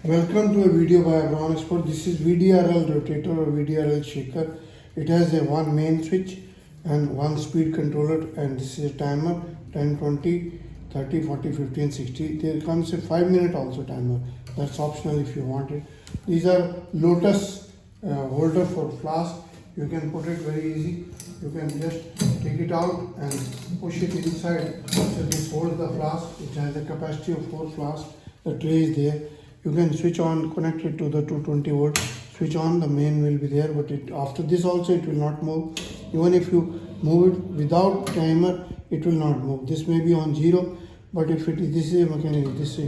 Welcome to a video by Abron Export. This is VDRL rotator or VDRL shaker. It has a one main switch and one speed controller, and this is a timer 10, 20, 30, 40, 50 and 60. There comes a 5-minute also timer. That's optional if you want it. These are Lotus holder for Flask. You can put it very easy. You can just take it out and push it inside. So this holds the flask, which has a capacity of 4 flasks. The tray is there. You can switch on, connect it to the 220 volt, switch on, the main will be there, but after this also it will not move. Even if you move it without timer, it will not move. This may be on 0, but if this is a mechanical, this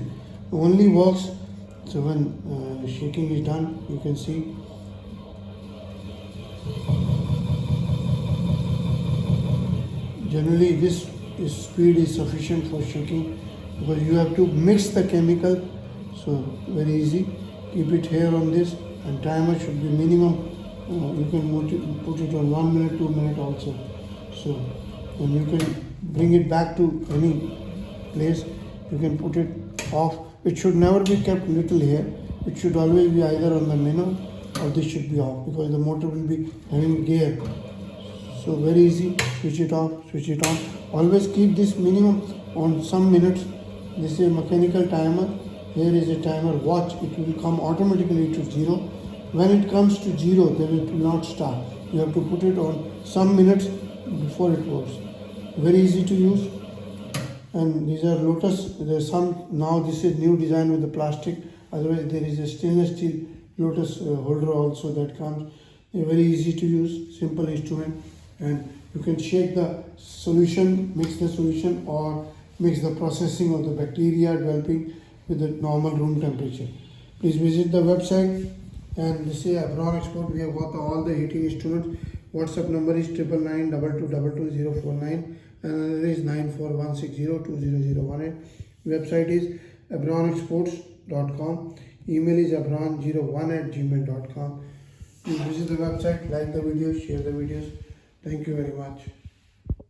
only works. So when shaking is done, you can see. Generally this speed is sufficient for shaking because you have to mix the chemical. So very easy. Keep it here on this, and timer should be minimum. You can put it on 1 minute, 2 minutes also. So and you can bring it back to any place. You can put it off. It should never be kept little here. It should always be either on the minimum or this should be off, because the motor will be having gear. So very easy. Switch it off, switch it on. Always keep this minimum on some minutes. This is a mechanical timer. Here is a timer. Watch, it will come automatically to 0. When it comes to 0, then it will not start. You have to put it on some minutes before it works. Very easy to use. And these are Lotus. There's some now. This is new design with the plastic. Otherwise, there is a stainless steel Lotus holder also that comes. They're very easy to use, simple instrument, and you can shake the solution, mix the solution, or mix the processing of the bacteria developing with the normal room temperature. Please visit the website, and this is Abron Export. We have got all the heating instruments. WhatsApp number is 999222049 and another is 9416020018. Website is abronexports.com. Email is abron01@gmail.com. Please visit the website, like the videos, share the videos. Thank you very much.